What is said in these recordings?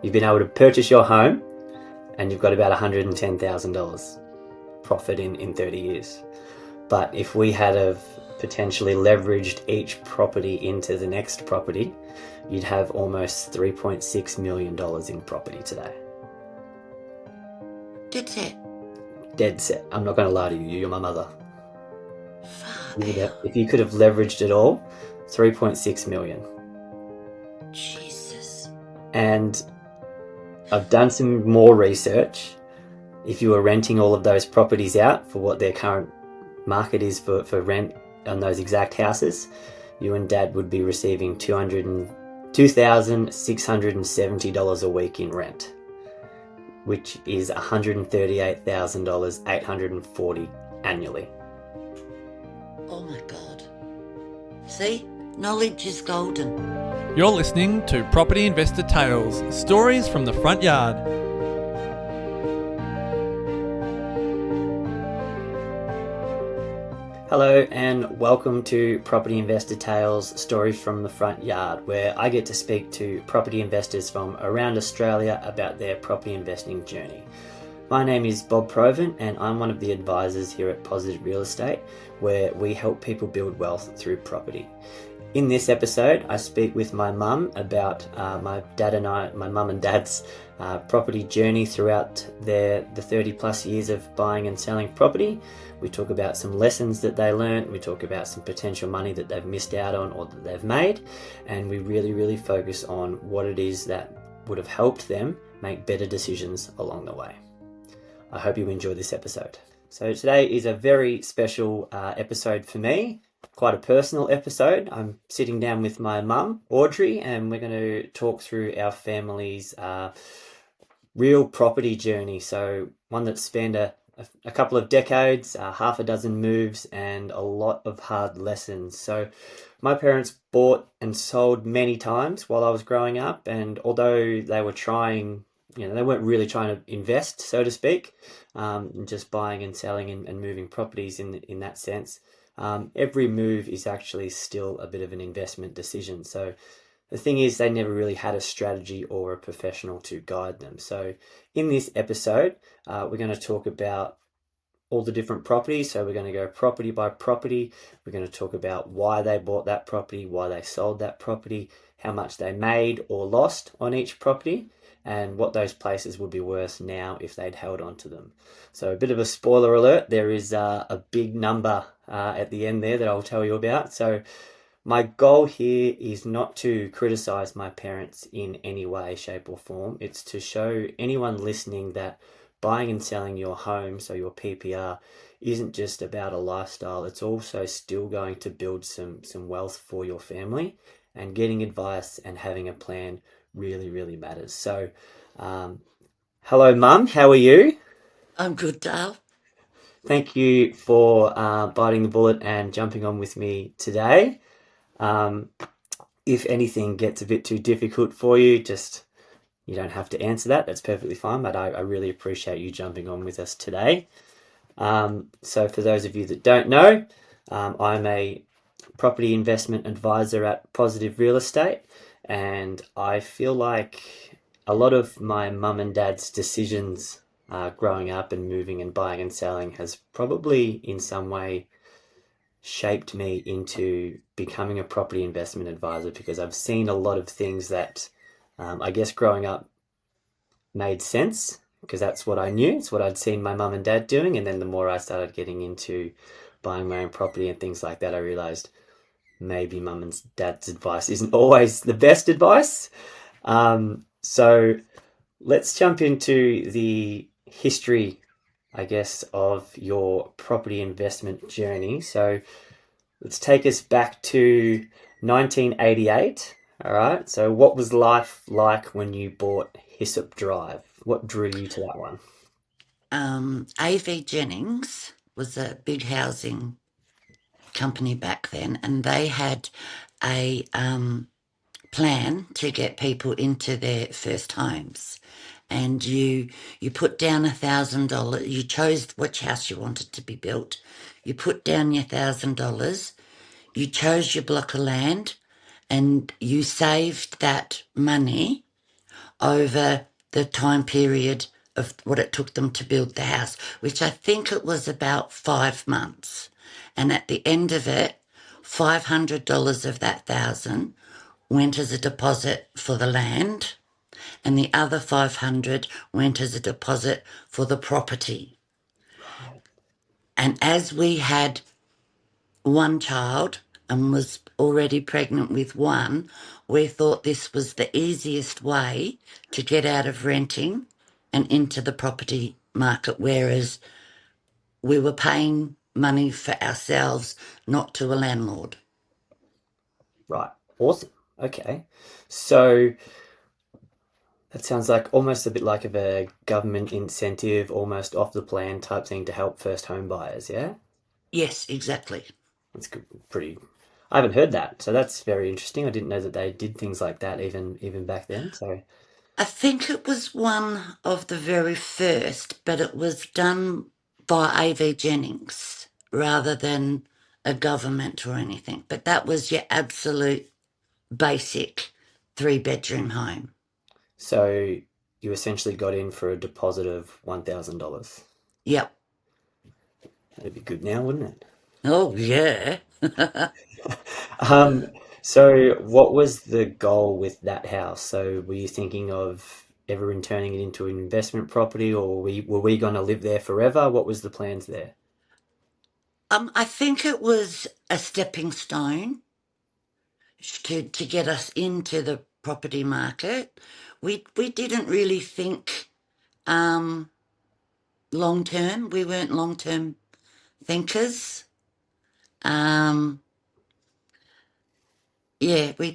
you've been able to purchase your home and you've got about $110,000 profit in 30 years. But if we had have potentially leveraged each property into the next property, you'd have almost $3.6 million in property today. Dead set. Dead set. I'm not going to lie to you, you're my mother. Far out. If you could have leveraged it all, 3.6 million. Jesus. And I've done some more research. If you were renting all of those properties out for what their current market is for rent on those exact houses, you and Dad would be receiving $2,670 a week in rent, which is $138,840 annually. Oh my God. See? Knowledge is golden. You're listening to Property Investor Tales, stories from the front yard. Hello and welcome to Property Investor Tales, stories from the front yard, where I get to speak to property investors from around Australia about their property investing journey. My name is Bob Provan and I'm one of the advisors here at Positive Real Estate, where we help people build wealth through property. In this episode, I speak with my mum about my mum and dad's property journey throughout the 30 plus years of buying and selling property. We talk about some lessons that they learned. We talk about some potential money that they've missed out on or that they've made. And we really focus on what it is that would have helped them make better decisions along the way. I hope you enjoy this episode. So today is a very special episode for me. Quite a personal episode. I'm sitting down with my mum, Audrey, and we're going to talk through our family's real property journey. So one that's spanned a couple of decades, half a dozen moves, and a lot of hard lessons. So my parents bought and sold many times while I was growing up, and although they were trying, they weren't really trying to invest, so to speak, just buying and selling and moving properties in that sense. Every move is actually still a bit of an investment decision. So the thing is, they never really had a strategy or a professional to guide them. So in this episode, we're going to talk about all the different properties. So we're going to go property by property. We're going to talk about why they bought that property, why they sold that property, how much they made or lost on each property, and what those places would be worth now if they'd held on to them. So a bit of a spoiler alert, there is a big number at the end there that I'll tell you about. So my goal here is not to criticize my parents in any way, shape or form. It's to show anyone listening that buying and selling your home, so your PPR, isn't just about a lifestyle. It's also still going to build some wealth for your family, and getting advice and having a plan really matters. So, hello, Mum. How are you? I'm good, Dale. Thank you for biting the bullet and jumping on with me today. If anything gets a bit too difficult for you, you don't have to answer that. That's perfectly fine, but I really appreciate you jumping on with us today. So for those of you that don't know, I'm a property investment advisor at Positive Real Estate, and I feel like a lot of my mum and dad's decisions growing up and moving and buying and selling has probably in some way shaped me into becoming a property investment advisor, because I've seen a lot of things that I guess growing up made sense, because that's what I knew. It's what I'd seen my mum and dad doing. And then the more I started getting into buying my own property and things like that, I realized maybe mum and dad's advice isn't always the best advice. So let's jump into the history, I guess, of your property investment journey. So let's take us back to 1988. All right. So what was life like when you bought Hyssop Drive? What drew you to that one? A.V. Jennings was a big housing company back then, and they had a plan to get people into their first homes. And you put down $1,000. You chose which house you wanted to be built. You put down your $1,000. You chose your block of land, and you saved that money over the time period of what it took them to build the house, which I think it was about 5 months. And at the end of it, $500 of that thousand went as a deposit for the land, and the other 500 went as a deposit for the property. Right. And as we had one child and was already pregnant with one, we thought this was the easiest way to get out of renting and into the property market, whereas we were paying money for ourselves, not to a landlord. Right. Awesome. Okay. So that sounds like almost a bit like of a government incentive, almost off the plan type thing to help first home buyers, yeah? Yes, exactly. That's good, pretty. I haven't heard that, so that's very interesting. I didn't know that they did things like that even back then. So, I think it was one of the very first, but it was done by A.V. Jennings rather than a government or anything. But that was your absolute basic 3-bedroom home. so you essentially got in for a deposit of $1,000. Yep. That'd be good now, wouldn't it? Oh, yeah. Um, so what was the goal with that house? So were you thinking of ever in turning it into an investment property, or were we going to live there forever? What was the plans there? I think it was a stepping stone to get us into the property market. We didn't really think long term. We weren't long term thinkers. Um, yeah, we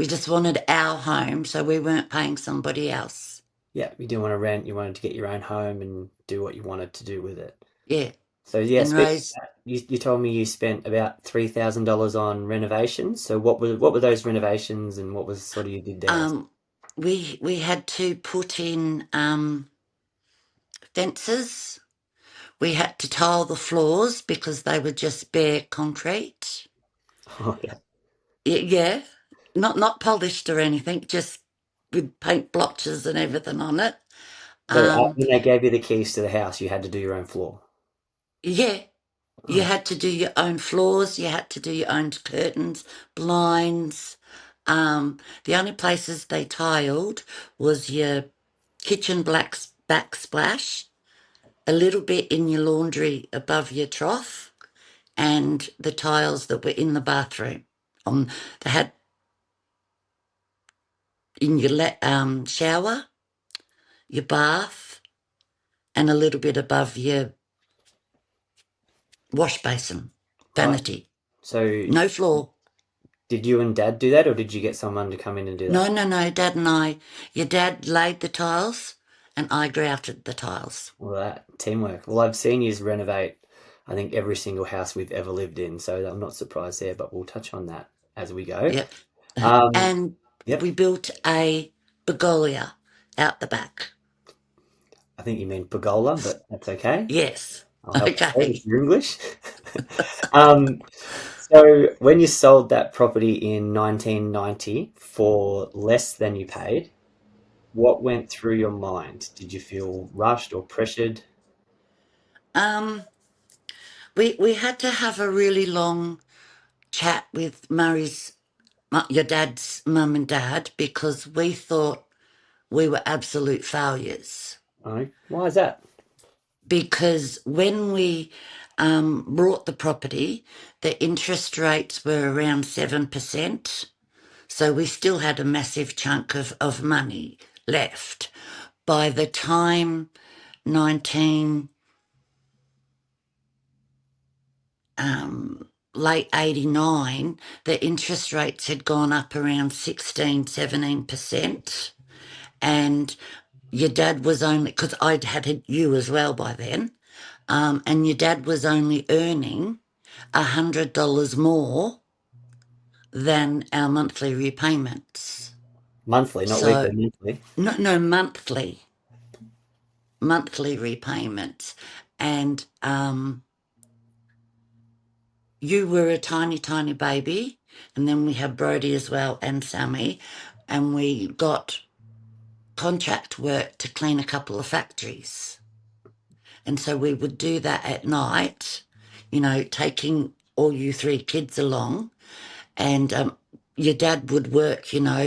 just wanted our home, so we weren't paying somebody else. Yeah, you didn't want to rent, you wanted to get your own home and do what you wanted to do with it. Yeah, So yeah, and speaking of Rose, that, you told me you spent about $3,000 on renovations. So what were those renovations and what was sort of you did there? um, we had to put in fences. We had to tile the floors because they were just bare concrete. Oh yeah. Yeah, not polished or anything, just with paint blotches and everything on it. So Um, when they gave you the keys to the house, you had to do your own floor. yeah, you Oh, had to do your own floors, you had to do your own curtains, blinds. The only places they tiled was your kitchen backsplash, a little bit in your laundry above your trough, and the tiles that were in the bathroom. They had in your shower, your bath, and a little bit above your wash basin, right. vanity. So No floor. did you and Dad do that, or did you get someone to come in and do No, that? no, no, Dad and I. Your dad laid the tiles, and I grouted the tiles. Well, that teamwork. Well, I've seen you renovate, I think, every single house we've ever lived in, so I'm not surprised there, but we'll touch on that as we go. Yep. Um, And yep, we built a begonia out the back. I think you mean pergola, but that's okay. Yes. I'll help you out Okay. with your English. Um, so when you sold that property in 1990 for less than you paid, what went through your mind? Did you feel rushed or pressured? Um, we had to have a really long chat with your dad's mum and dad, because we thought we were absolute failures. Oh, why is that? Because when we bought the property, the interest rates were around 7%. So we still had a massive chunk of money left. By the time 19, late 89, the interest rates had gone up around 16, 17%. And your dad was only, because I'd had you as well by then, and your dad was only earning $100 more than our monthly repayments. Monthly, not weekly, So, monthly. no, monthly repayments. And you were a tiny, tiny baby. And then we had Brody as well and Sammy. And we got contract work to clean a couple of factories. And so we would do that at night, taking all you three kids along. And your dad would work,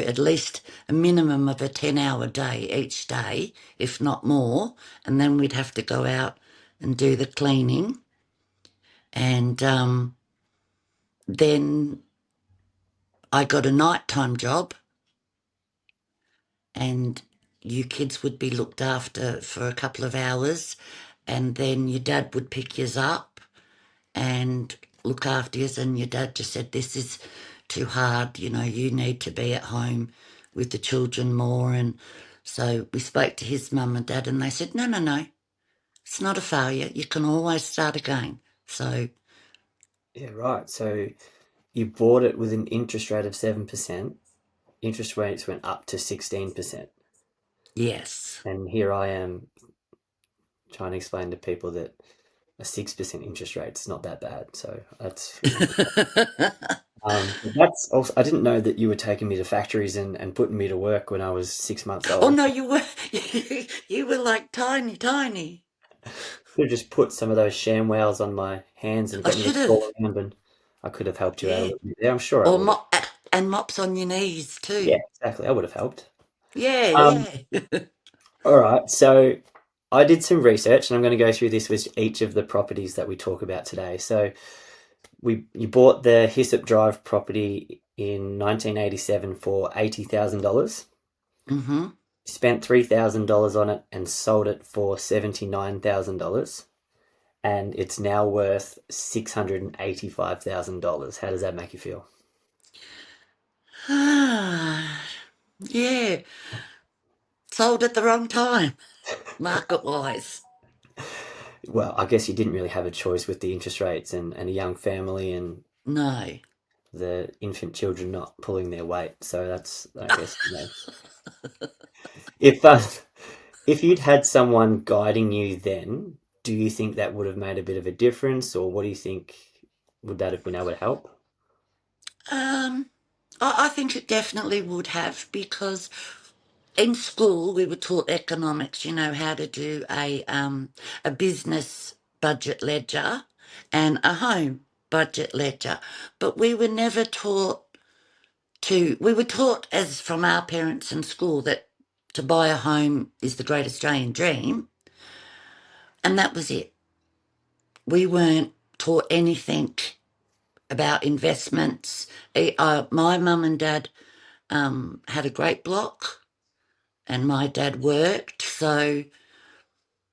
at least a minimum of a 10-hour day each day, if not more. And then we'd have to go out and do the cleaning. And then I got a nighttime job, and you kids would be looked after for a couple of hours. And then your dad would pick yous up and look after yous. And your dad just said, this is too hard, you need to be at home with the children more. And so we spoke to his mum and dad, and they said, no, no, no, it's not a failure. You can always start again. So, Yeah, right. So you bought it with an interest rate of 7%. Interest rates went up to 16%. yes. And here I am trying to explain to people that a 6% interest rate is not that bad. So that's, that's also, I didn't know that you were taking me to factories and putting me to work when I was 6 months Oh, old. no, you were, you were like tiny, tiny. Could have just put some of those ShamWows on my hands and I got me to should have, crawl around, and I could have helped you out a yeah. little bit. Yeah, I'm sure I Or would have. and mops on your knees Yeah, too. exactly. I would have helped. Yeah, Um, yeah. all right. So I did some research, and I'm going to go through this with each of the properties that we talk about today. So you bought the Hyssop Drive property in 1987 for $80,000. Mm-hmm. Spent $3,000 on it and sold it for $79,000. And it's now worth $685,000. How does that make you feel? Ah, yeah. Sold at the wrong time, market wise. Well, I guess you didn't really have a choice with the interest rates and a young family and No. the infant children not pulling their weight. So that's, I guess, if if you'd had someone guiding you then, do you think that would have made a bit of a difference, or what do you think would that have been able to help? Um, I think it definitely would have, because in school we were taught economics, how to do a business budget ledger and a home budget ledger. But we were never taught we were taught as from our parents in school that to buy a home is the great Australian dream, and that was it. We weren't taught anything about investments. My mum and dad had a great block, and my dad worked. So,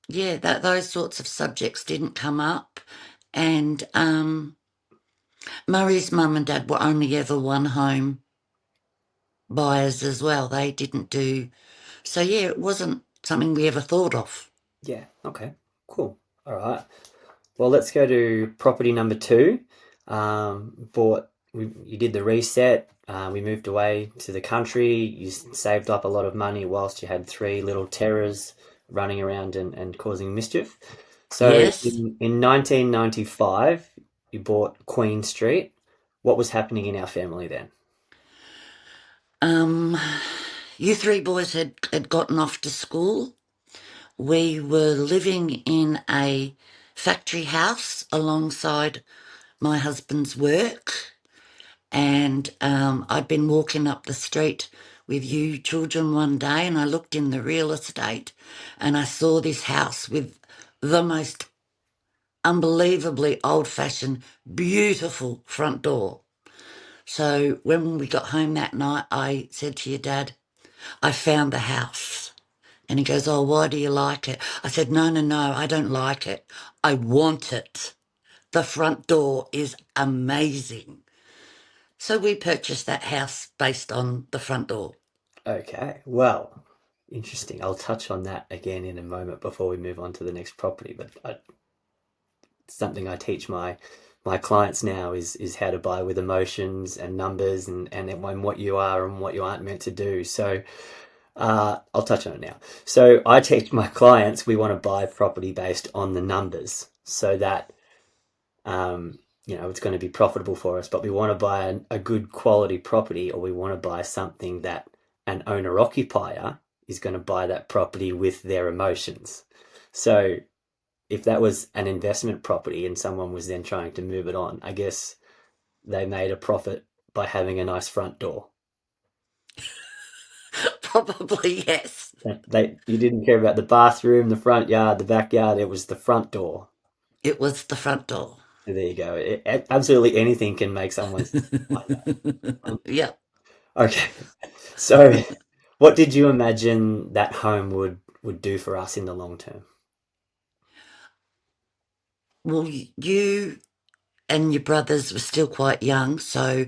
yeah, those sorts of subjects didn't come up. And Murray's mum and dad were only ever one home buyers as well. They didn't do. So, yeah, it wasn't something we ever thought of. Yeah. Okay. Cool. All right. Well, let's go to property number two. You did the reset. We moved away to the country. You saved up a lot of money whilst you had three little terrors running around and causing mischief. So Yes. in 1995, you bought Queen Street. What was happening in our family then? Um, you three boys had gotten off to school. We were living in a factory house alongside my husband's work, and I'd been walking up the street with you children one day, and I looked in the real estate and I saw this house with the most unbelievably old-fashioned, beautiful front door. So when we got home that night, I said to your dad, I found the house. And he goes, oh, why do you like it? I said, no, no, no, I don't like it. I want it. The front door is amazing. So we purchased that house based on the front door. Okay, well, interesting. I'll touch on that again in a moment before we move on to the next property. But something I teach my clients now is how to buy with emotions and numbers and what you are and what you aren't meant to do. So I'll touch on it now. So I teach my clients we want to buy property based on the numbers so that it's going to be profitable for us, but we want to buy a good quality property, or we want to buy something that an owner occupier is going to buy that property with their emotions. So if that was an investment property and someone was then trying to move it on, I guess they made a profit by having a nice front door. Probably yes. You didn't care about the bathroom, the front yard, the backyard. It was the front door. It was the front door. So there you go. Absolutely anything can make someone like that. Yep. Okay. So, what did you imagine that home would do for us in the long term? Well, you and your brothers were still quite young, so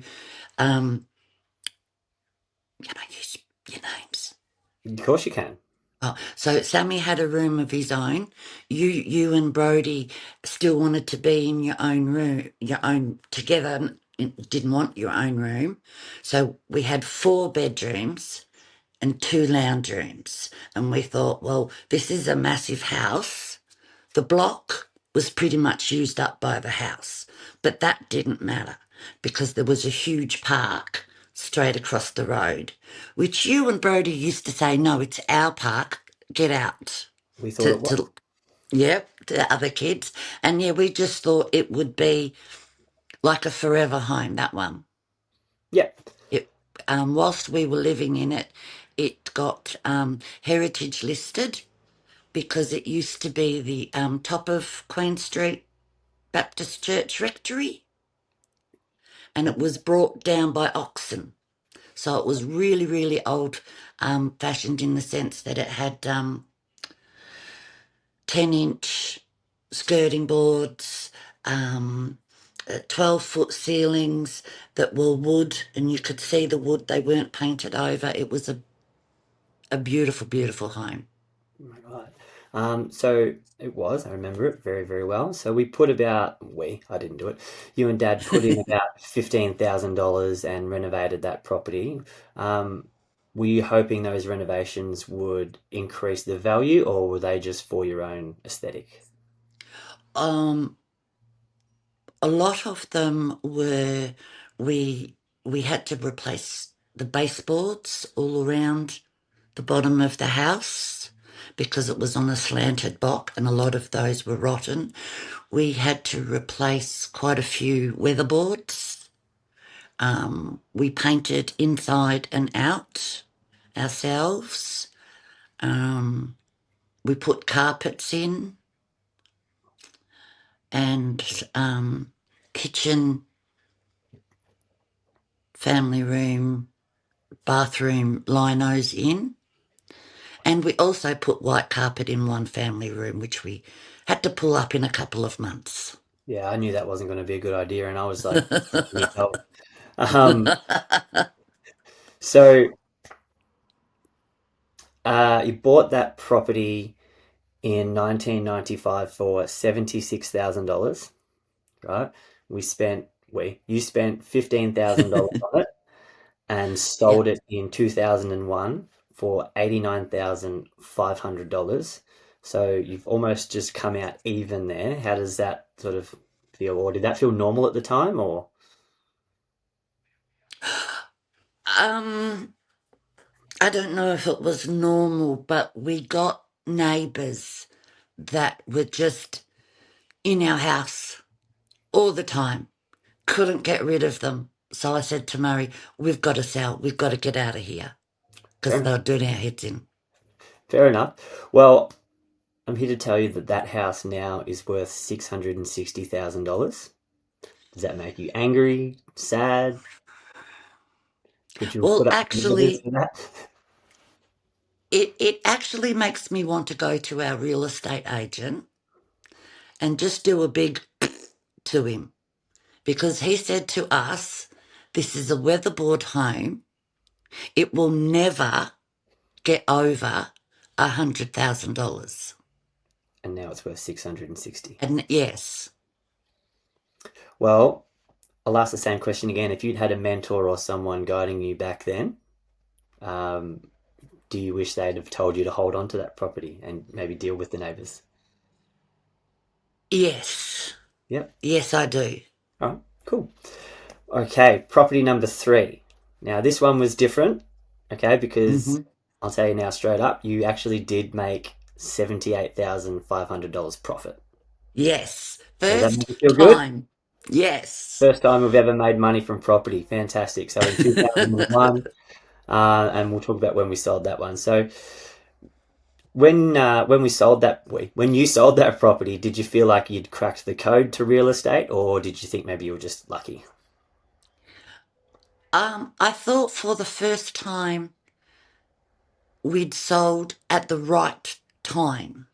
um, use your names. Of course you can. Oh, so Sammy had a room of his own. You and Brody still wanted to be in your own room, your own together. Didn't want your own room, so we had 4 bedrooms and 2 lounge rooms. And we thought, well, this is a massive house. The block was pretty much used up by the house, but that didn't matter because there was a huge park straight across the road, which you and Brody used to say, no, it's our park, get out. We thought To, it was. to yeah, to other kids. And yeah, we just thought it would be like a forever home, that one. Yep. It, whilst we were living in it, it got heritage listed because it used to be the top of Queen Street Baptist Church Rectory, and it was brought down by oxen. So it was really, really old fashioned in the sense that it had 10-inch skirting boards, 12-foot ceilings that were wood, and you could see the wood. They weren't painted over. It was a beautiful, beautiful home. Oh my God. So it was, I remember it very, very well. So I didn't do it. You and Dad put in about $15,000 and renovated that property. Um, were you hoping those renovations would increase the value, or were they just for your own aesthetic? Um, a lot of them were we we had to replace the baseboards all around the bottom of the house because it was on a slanted block and a lot of those were rotten. We had to replace quite a few weatherboards. We painted inside and out ourselves. We put carpets in and kitchen, family room, bathroom linos in. And we also put white carpet in one family room, which we had to pull up in a couple of months. Yeah, I knew that wasn't going to be a good idea, and I was like 7 years old. Um, so you bought that property in 1995 for $76,000, right? You spent $15,000 on it and Yeah. sold it in 2001 for $89,500. So you've almost just come out even there. How does that sort of feel, or did that feel normal at the time, or? Um, I don't know if it was normal, but we got neighbours that were just in our house all the time. Couldn't get rid of them. So I said to Murray, we've got to sell. We've got to get out of here Fair because enough. they're doing our heads in. Fair enough. Well, I'm here to tell you that that house now is worth $660,000. Does that make you angry, sad? Would you have Well, put up with the neighbours actually, for that? it actually makes me want to go to our real estate agent and just do a big to him because he said to us, this is a weatherboard home. It will never get over $100,000. And now it's worth 660. And yes, Well, I'll ask the same question again. If you'd had a mentor or someone guiding you back then, um, do you wish they'd have told you to hold on to that property and maybe deal with the neighbours? yes, Yep. yes, I do. All right. Cool. Okay. Property number 3. Now, this one was different. Okay, because Hmm. I'll tell you now straight up, you actually did make $78,500 profit. Yes. So does that make First you feel good? time. Yes. First time we've ever made money from property. Fantastic. So in 2001, and we'll talk about when we sold that one. So when we sold that, when you sold that property, did you feel like you'd cracked the code to real estate, or did you think maybe you were just lucky? I thought for the first time we'd sold at the right time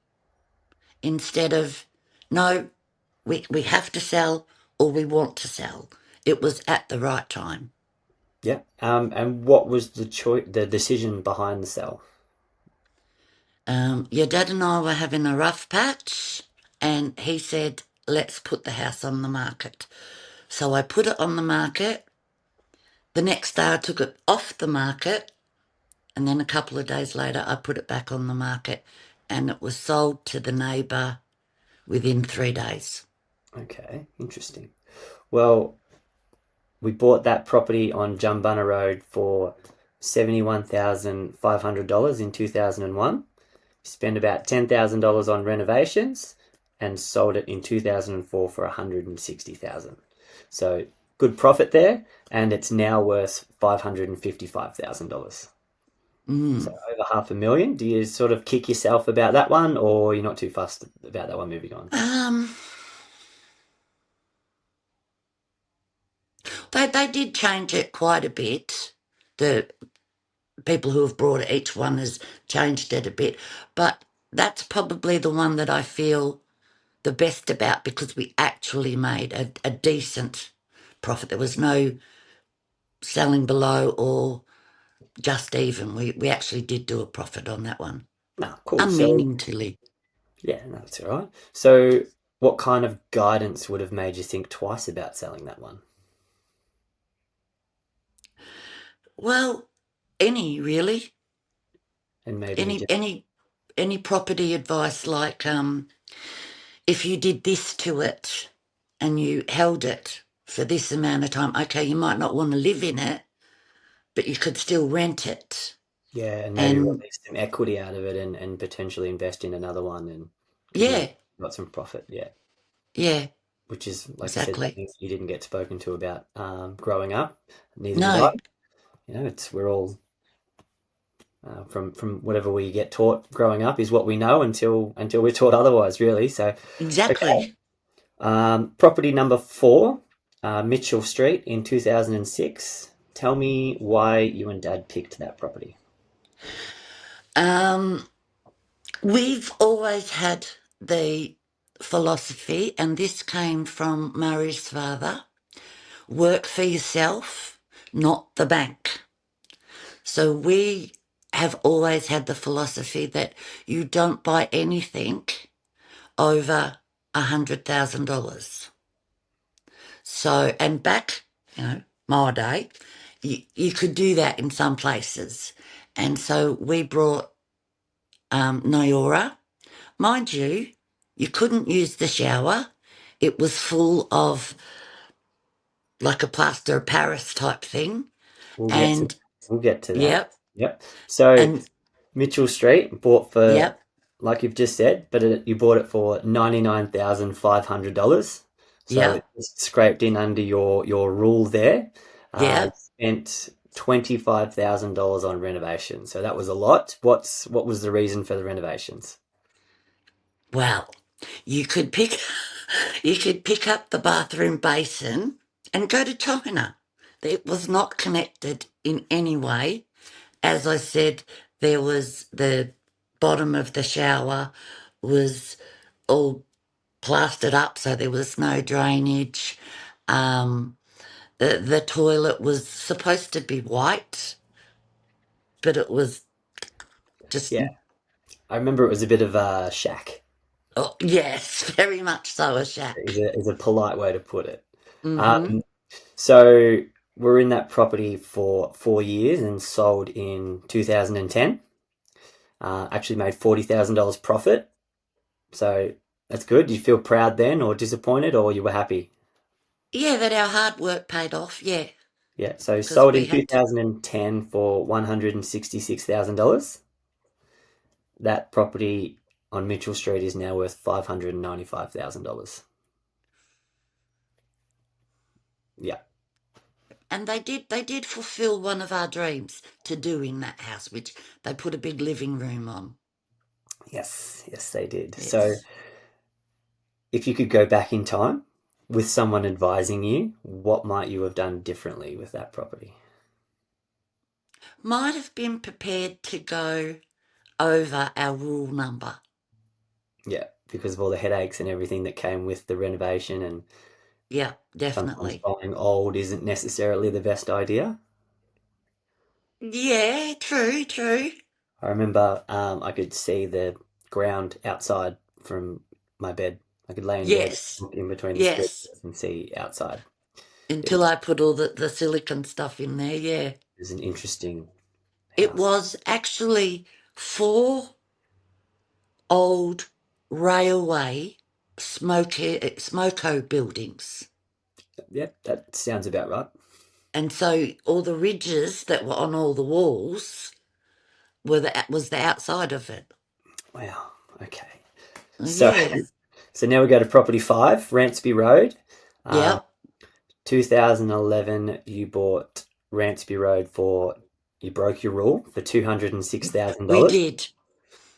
instead of, no, we have to sell or we want to sell. It was at the right time. Yeah. And what was the decision behind the sell? Your dad and I were having a rough patch, and he said, let's put the house on the market. So I put it on the market. The next day I took it off the market, and then a couple of days later I put it back on the market, and it was sold to the neighbour within 3 days. Okay, interesting. Well, we bought that property on Jumbunna Road for $71,500 in 2001. Spent about $10,000 on renovations and sold it in 2004 for $160,000. So good profit there, and it's now worth $555,000. So Mm. over half a million. Do you sort of kick yourself about that one, or you're not too fussed about that one moving on? Um, they did change it quite a bit. The people who have brought it, each one has changed it a bit, but that's probably the one that I feel the best about because we actually made a decent profit. There was no selling below or just even. We actually did do a profit on that one, No, cool. So unmeaningfully. yeah, no, that's all right. So what kind of guidance would have made you think twice about selling that one? Well, any really, And maybe any just any any property advice like if you did this to it and you held it for this amount of time, okay, you might not want to live in it, but you could still rent it. yeah, and maybe And release some equity out of it and potentially invest in another one and because now yeah, you've got some profit, yeah. yeah, Which is, like you said, exactly. something you didn't get spoken to about growing up. Neither did I. No, You know, it's we're all from whatever we get taught growing up is what we know until we're taught otherwise, really. So, okay. exactly. Property number four, Mitchell Street in 2006. Tell me why you and Dad picked that property. Um, we've always had the philosophy, and this came from Murray's father, work for yourself, not the bank. So we have always had the philosophy that you don't buy anything over $100,000. So, and back, my day, you could do that in some places. And so we brought Nyora. Mind you, you couldn't use the shower. It was full of like a plaster of Paris type thing. We'll get to And we'll get to that. yep, Yep. So and Mitchell Street bought for, yep, like you've just said, but you bought it for $99,500. So it yep, just scraped in under your rule there. You yep. spent $25,000 on renovation. So that was a lot. What was the reason for the renovations? Well, you could pick you could pick up the bathroom basin and go to China. It was not connected in any way. As I said, there was the bottom of the shower was all plastered up, so there was no drainage. Um, the toilet was supposed to be white, but it was just, Yeah, I remember it was a bit of a shack. oh, yes, very much so a shack. Is a polite way to put it. Mm-hmm. Um, so we're in that property for 4 years and sold in 2010. Actually made $40,000 profit. So that's good. Did you feel proud then or disappointed or you were happy? Yeah, that our hard work paid off. Yeah. Yeah, so because sold we in had to. 2010 for $166,000. That property on Mitchell Street is now worth $595,000. Yeah. And they did fulfill one of our dreams to do in that house, which they put a big living room on. Yes, yes, they did. So, Yes. if you could go back in time with someone advising you, what might you have done differently with that property? Might have been prepared to go over our rule number. Yeah, because of all the headaches and everything that came with the renovation, and Yeah, sometimes definitely. buying old isn't necessarily the best idea. Yeah, true, true. I remember I could see the ground outside from my bed. I could lay in bed, Yes, look in between the screens yes. and see outside. It Until I put all the silicon stuff in there, yeah. was an interesting It house. was actually four old railway smoko buildings. Yeah, that sounds about right. And so all the ridges that were on all the walls was the outside of it. Wow. Okay. So, Yes. so now we go to property five, Ransby Road. Um, Yep. 2011, you bought Ransby Road for, you broke your rule for $206,000. We did.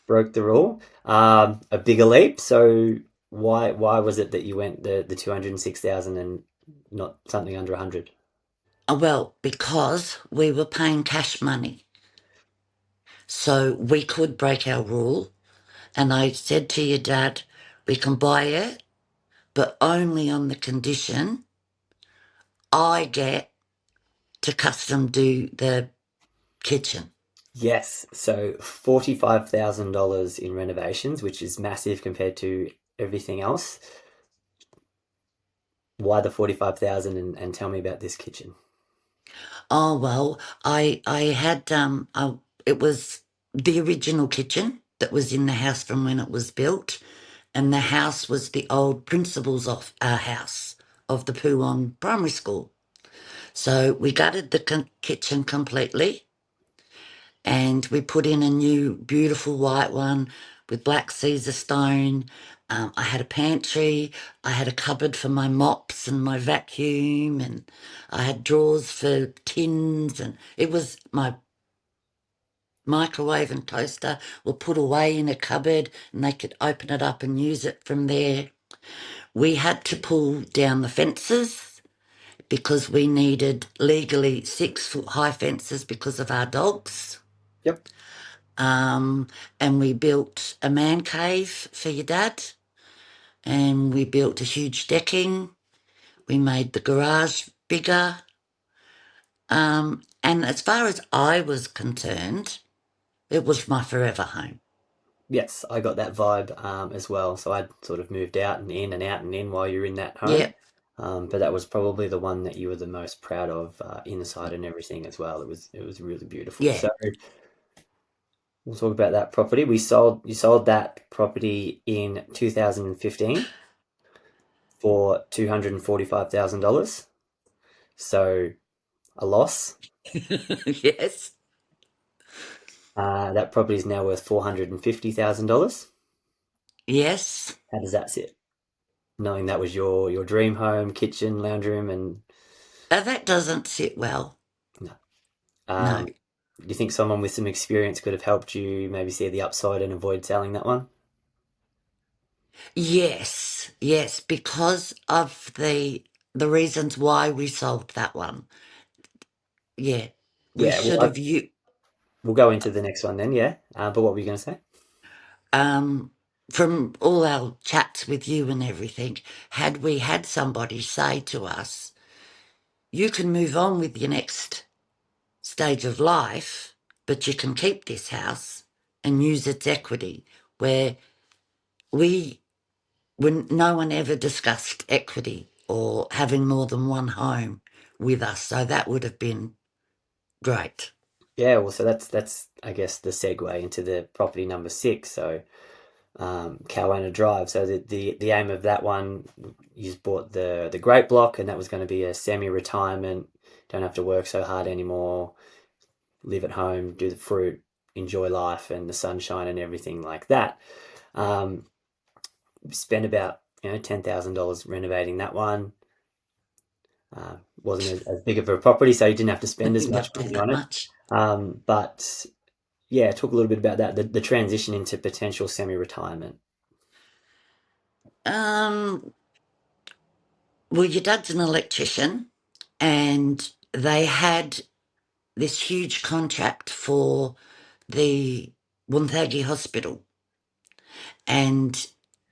Broke the rule. A bigger leap. So why was it that you went the 206,000 and not something under 100? Well, because we were paying cash money. So we could break our rule. And I said to your dad, we can buy it, but only on the condition I get to custom do the kitchen. Yes. So $45,000 in renovations, which is massive compared to everything else. Why the 45,000 and tell me about this kitchen? Oh well, I had it was the original kitchen that was in the house from when it was built, and the house was the old principal's of our house of the Poowong Primary School. So we gutted the kitchen completely, and we put in a new beautiful white one with black Caesar stone. I had a pantry, I had a cupboard for my mops and my vacuum, and I had drawers for tins, and it was my microwave and toaster were put away in a cupboard and they could open it up and use it from there. We had to pull down the fences because we needed legally 6 foot high fences because of our dogs. Yep. Um, and we built a man cave for your dad, and we built a huge decking. We made the garage bigger. And as far as I was concerned, it was my forever home. Yes, I got that vibe as well. So I'd sort of moved out and in and out and in while you're in that home. Yeah, But that was probably the one that you were the most proud of inside and everything as well. It was really beautiful. yeah. So we'll talk about that property. You sold that property in 2015 for $245,000. So a loss. Yes, That property is now worth $450,000. yes. How does that sit? Knowing that was your dream home, kitchen, lounge room, and That doesn't sit well. no. No. Do you think someone with some experience could have helped you maybe see the upside and avoid selling that one? Yes, yes, because of the reasons why we sold that one. Yeah, we Yeah, well, should have you. we'll go into the next one then, yeah. But what were you going to say? Um, from all our chats with you and everything, had we had somebody say to us, "You can move on with your next stage of life, but you can keep this house and use its equity," where we when no one ever discussed equity or having more than one home with us. So that would have been great. Yeah, well, so that's I guess the segue into the property number six. So Cowanna Drive. So the aim of that one, you bought the Great Block, and that was going to be a semi-retirement. don't have to work so hard anymore, live at home, do the fruit, enjoy life and the sunshine and everything like that. Um, spent about $10,000 renovating that one. Wasn't as big of a property, so you didn't have to spend as You much have to money that on it. much. But yeah, talk a little bit about that, the transition into potential semi-retirement. Um, well, your dad's an electrician, and they had this huge contract for the Wonthaggi Hospital, and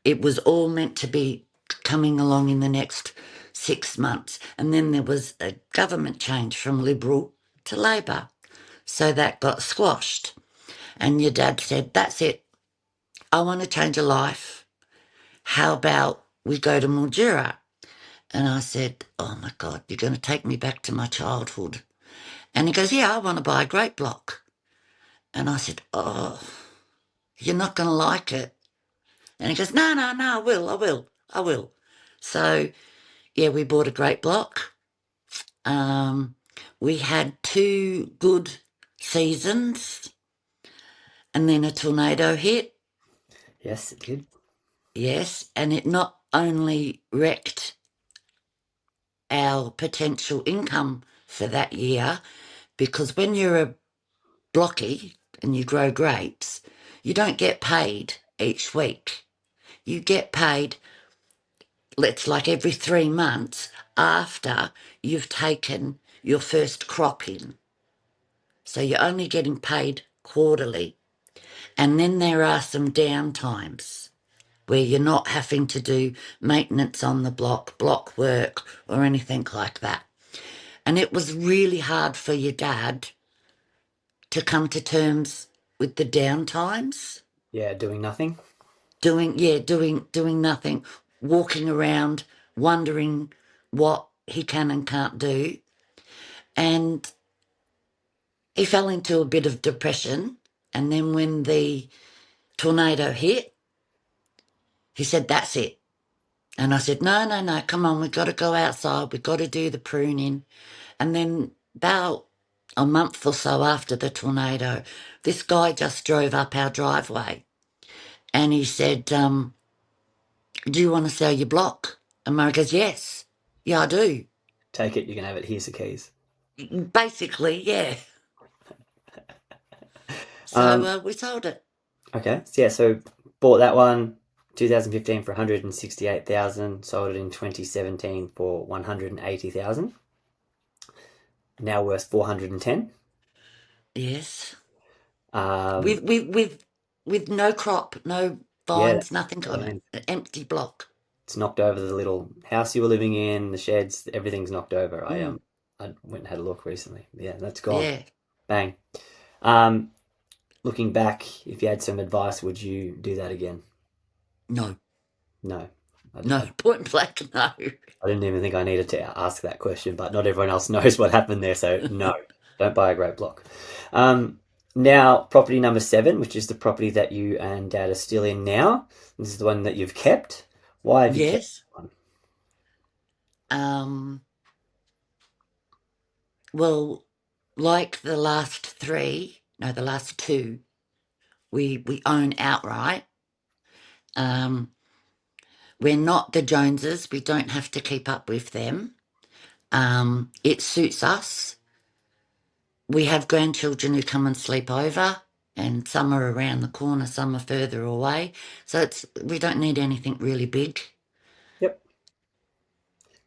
it was all meant to be coming along in the next 6 months. And then there was a government change from Liberal to Labor, so that got squashed. And your dad said, "That's it. I want to change a life. How about we go to Mildura?" And I said, "Oh my God, you're going to take me back to my childhood." And he goes, "Yeah, I want to buy a great block." And I said, "Oh, you're not going to like it." And he goes, "No, no, no, I will. So, yeah, we bought a great block. Um, we had 2 good seasons, and then a tornado hit. Yes, it did. Yes, and it not only wrecked our potential income for that year, because when you're a blocky and you grow grapes, you don't get paid each week. You get paid, it's like every 3 months after you've taken your first crop in. So you're only getting paid quarterly. And then there are some downtimes where you're not having to do maintenance on the block work or anything like that. And it was really hard for your dad to come to terms with the downtimes. Yeah, doing nothing. Doing nothing, walking around, wondering what he can and can't do. And he fell into a bit of depression. And then when the tornado hit, he said, "That's it." And I said, "No, no, no, come on, we've got to go outside. We've got to do the pruning." And then about a month or so after the tornado, this guy just drove up our driveway and he said, "Do you want to sell your block?" And Murray goes, "Yes, yeah, I do." Take it, you can have it. Here's the keys. Basically, yeah. So Um, we sold it. okay, so yeah, so bought that one 2015 for 168,000, sold it in 2017 for 180,000. Now worth 410. Yes. Um, With no crop, no yeah, vines, that's nothing on it. brilliant. An empty block. It's knocked over the little house you were living in, the sheds, everything's knocked over. Mm, I went and had a look recently. Yeah, that's gone. yeah. Bang. Um, looking back, if you had some advice, would you do that again? No. No. No. Point blank, no. I didn't even think I needed to ask that question, but not everyone else knows what happened there, so no, don't buy a great block. Um, now, property number 7, which is the property that you and Dad are still in now. This is the one that you've kept. Why have you kept Yes. one? Um, well, like the last 3, no, the last 2, we own outright. Um, we're not the Joneses. We don't have to keep up with them. It suits us. We have grandchildren who come and sleep over, and some are around the corner, some are further away. So we don't need anything really big. Yep,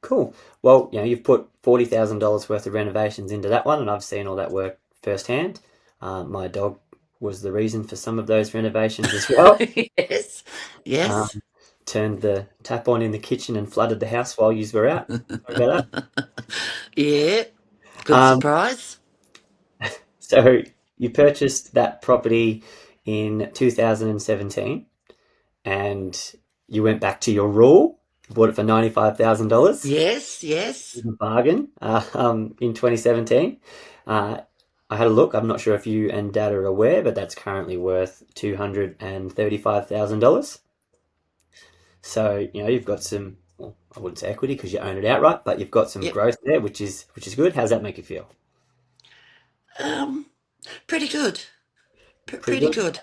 cool. Well, you've put $40,000 worth of renovations into that one, and I've seen all that work firsthand. My dog was the reason for some of those renovations as well. Yes, yes. Um, turned the tap on in the kitchen and flooded the house while you were out. Sorry about Yeah, that. good surprise. So you purchased that property in 2017 and you went back to your rule, bought it for $95,000, Yes, yes. bargain, in 2017. Uh, I had a look. I'm not sure if you and Dad are aware, but that's currently worth $235,000. So, you've got some well, I wouldn't say equity because you own it outright, but you've got some Yep. growth there, which is good. How's that make you feel? Um, Pretty good. Pretty Pretty good. good.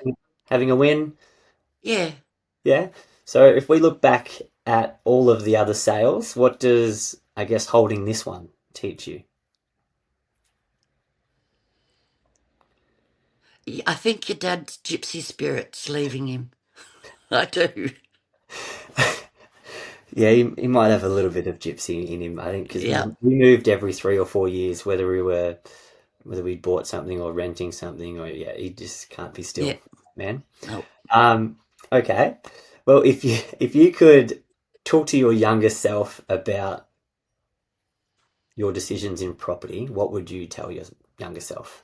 Having a win, Yeah. yeah. So if we look back at all of the other sales, what does, I guess, holding this one teach you? I think your dad's gypsy spirit's leaving him. I do. Yeah, he might have a little bit of gypsy in him, I think, because we Yeah. moved every 3 or 4 years, whether we bought something or renting something, or yeah, he just can't be Yeah. still, man. No. Um, okay. Well, if you could talk to your younger self about your decisions in property, what would you tell your younger self?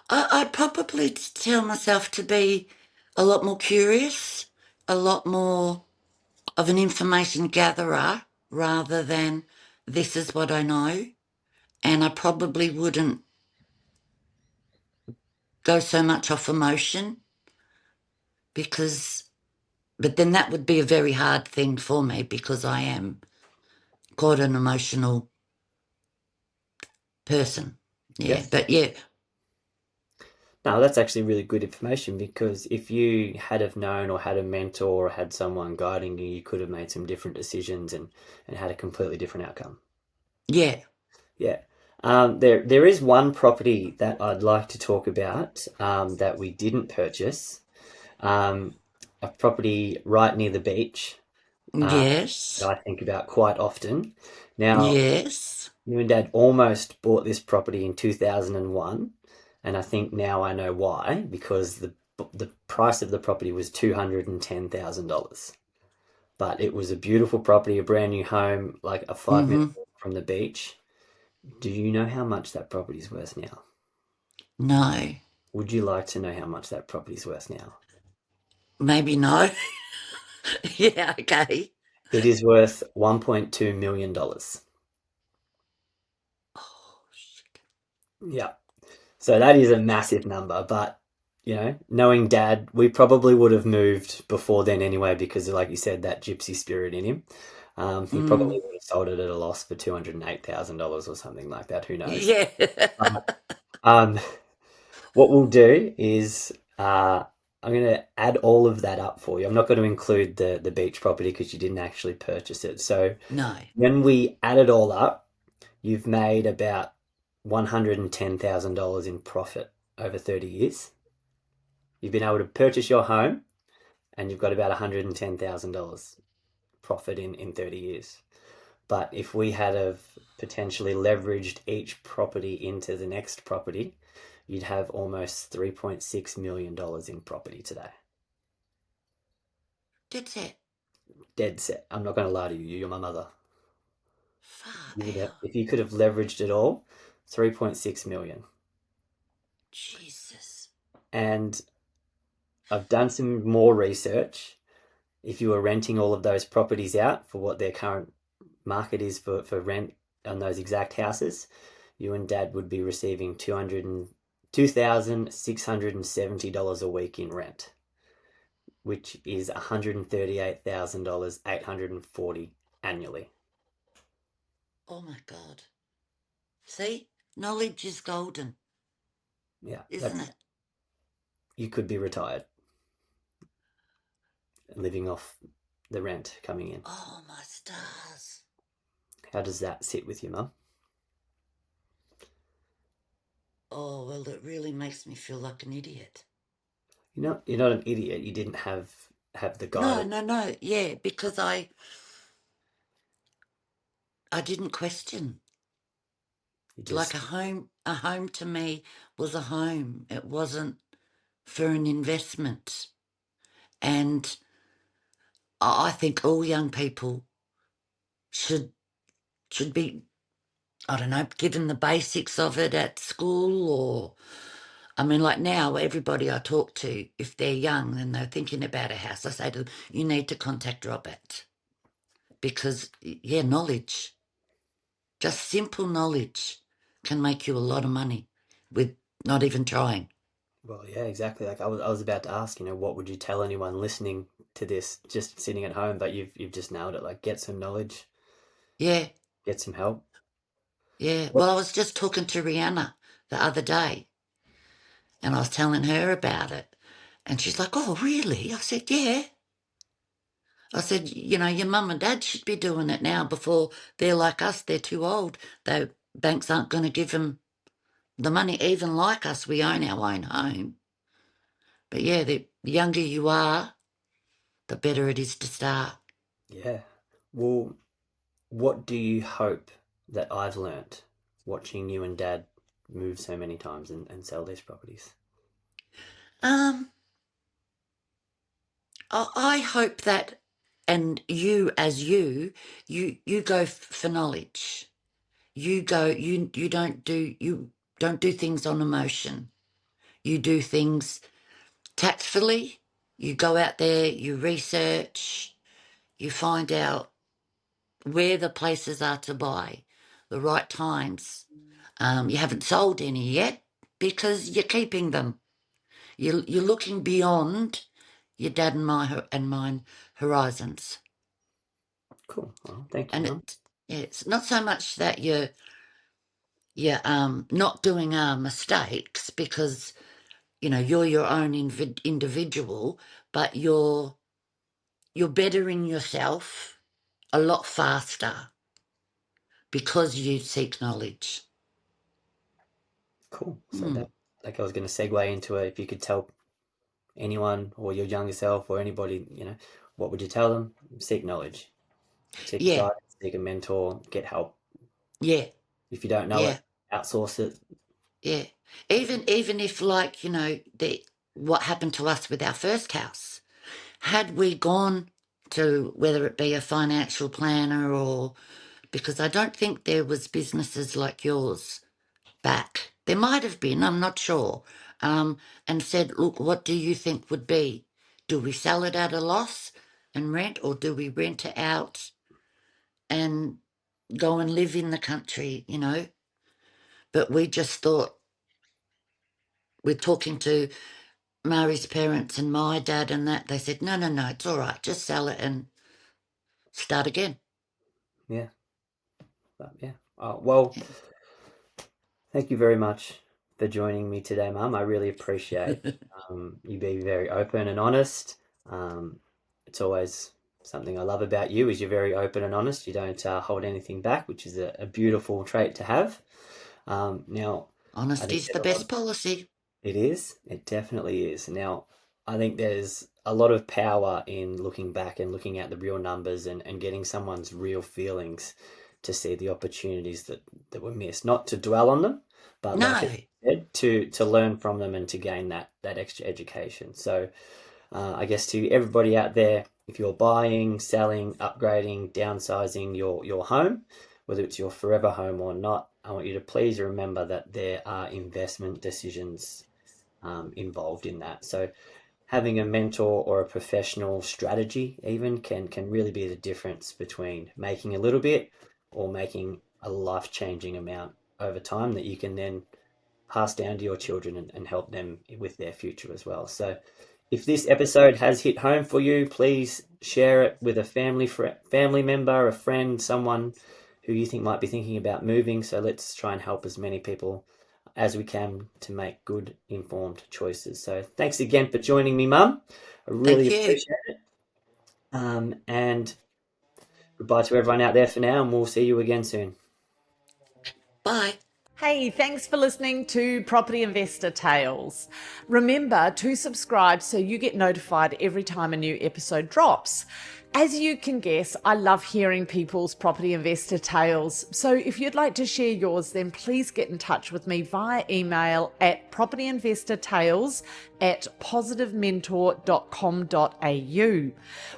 I'd probably tell myself to be a lot more curious, a lot more of an information gatherer rather than this is what I know. And I probably wouldn't go so much off emotion because, but then that would be a very hard thing for me because I am quite an emotional person. Yeah. Yes. But yeah, No, that's actually really good information because if you had have known or had a mentor or had someone guiding you, you could have made some different decisions and had a completely different outcome. yeah. Yeah. There is one property that I'd like to talk about that we didn't purchase. Um, a property right near the beach uh, that Yes. I think about quite often. Now, Yes. you and Dad almost bought this property in 2001, and I think now I know why, because the price of the property was $210,000. But it was a beautiful property, a brand new home, like a 5 minute Mm-hmm. walk from the beach. Do you know how much that property is worth now? No. Would you like to know how much that property is worth now? Maybe no. Yeah, okay. It is worth $1.2 million. Oh, shit. Yeah. So that is a massive number, but knowing Dad, we probably would have moved before then anyway because, like you said, that gypsy spirit in him. He probably Mm. would have sold it at a loss for $208,000 or something like that. Who knows? Yeah. Um, um, what we'll do is I'm going to add all of that up for you. I'm not going to include the beach property because you didn't actually purchase it. So No. when we add it all up, you've made about $110,000 in profit over 30 years. You've been able to purchase your home and you've got about $110,000 profit in 30 years. But if we had have potentially leveraged each property into the next property, you'd have almost $3.6 million in property today. That's it. Dead set. I'm not going to lie to you. You're my mother. Far You would have, out. if you could have leveraged it all, 3.6 million. Jesus. And I've done some more research. If you were renting all of those properties out for what their current market is for rent on those exact houses, you and Dad would be receiving $2,670 a week in rent, which is $138,840 annually. Oh my God. See? Knowledge is golden, Yeah, isn't that's it? you could be retired and living off the rent coming in. Oh my stars. How does that sit with you, Mum? Oh, well, it really makes me feel like an idiot. You're not an idiot. You didn't have the No, guidance. no, no. Yeah, because I didn't question. You Like just a home to me was a home. It wasn't for an investment. And I think all young people should be, I don't know, given the basics of it at school or I mean, like now, everybody I talk to, if they're young and they're thinking about a house, I say to them, you need to contact Robert because, yeah, knowledge, just simple knowledge can make you a lot of money with not even trying. Well, yeah, exactly. Like I was about to ask, what would you tell anyone listening to this just sitting at home, but you've just nailed it. Like, get some knowledge, Yeah, get some help. yeah. What? Well, I was just talking to Rihanna the other day, and I was telling her about it. And she's like, "Oh, really?" I said, "Yeah." I said, your mum and dad should be doing it now before they're like us. They're too old. The banks aren't going to give them the money. Even like us, we own our own home. But yeah, the younger you are, the better it is to start. Yeah. Well, what do you hope that I've learnt watching you and Dad move so many times and sell these properties? Um, I hope that, and you as you go for knowledge. You go. You don't do things on emotion. You do things tactfully. You go out there. You research. You find out where the places are to buy, the right times. You haven't sold any yet because you're keeping them. You're looking beyond your dad and mine horizons. Cool. Well, thank you, And Mum. it's not so much that you're not doing mistakes because you're your own individual, but you're bettering yourself a lot faster because you seek knowledge. Cool. So Hmm. that, like, I was going to segue into it. If you could tell anyone or your younger self or anybody, what would you tell them? Seek knowledge, seek Yeah, guidance, seek a mentor, get help. yeah, If you don't know yeah, it, outsource it. yeah. Even if like what happened to us with our first house, had we gone to whether it be a financial planner or because I don't think there was businesses like yours back. There might have been, I'm not sure. And said, look, what do you think would be? Do we sell it at a loss and rent, or do we rent it out and go and live in the country? But we just thought, we're talking to Mari's parents and my dad and that. They said, no, no, no, it's all right. Just sell it and start again. Yeah. But yeah. Well, thank you very much for joining me today, Mum. I really appreciate you being very open and honest. Um, it's always something I love about you is you're very open and honest. You don't hold anything back, which is a beautiful trait to have. Now, I think Honesty's there's the a lot. best policy. It is. It definitely is. Now, I think there's a lot of power in looking back and looking at the real numbers and getting someone's real feelings to see the opportunities that were missed. Not to dwell on them, but like No, it said, to learn from them and to gain that extra education. So I guess to everybody out there, if you're buying, selling, upgrading, downsizing your home, whether it's your forever home or not, I want you to please remember that there are investment decisions involved in that. So having a mentor or a professional strategy even can really be the difference between making a little bit or making a life-changing amount over time that you can then pass down to your children and help them with their future as well. So if this episode has hit home for you, please share it with a family member, a friend, someone who you think might be thinking about moving. So let's try and help as many people as we can to make good, informed choices. So thanks again for joining me, Mum. I really thank you. appreciate it. And goodbye to everyone out there for now, and we'll see you again soon. Bye. Hey, thanks for listening to Property Investor Tales. Remember to subscribe so you get notified every time a new episode drops. As you can guess, I love hearing people's property investor tales. So if you'd like to share yours, then please get in touch with me via email at propertyinvestortales@positivementor.com.au.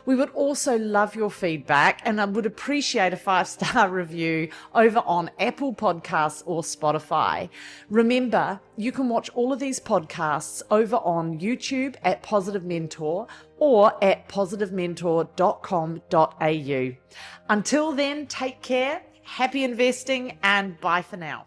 We would also love your feedback, and I would appreciate a 5-star review over on Apple Podcasts or Spotify. Remember, you can watch all of these podcasts over on YouTube at Positive Mentor or at positivementor.com.au. Until then, take care, happy investing, and bye for now.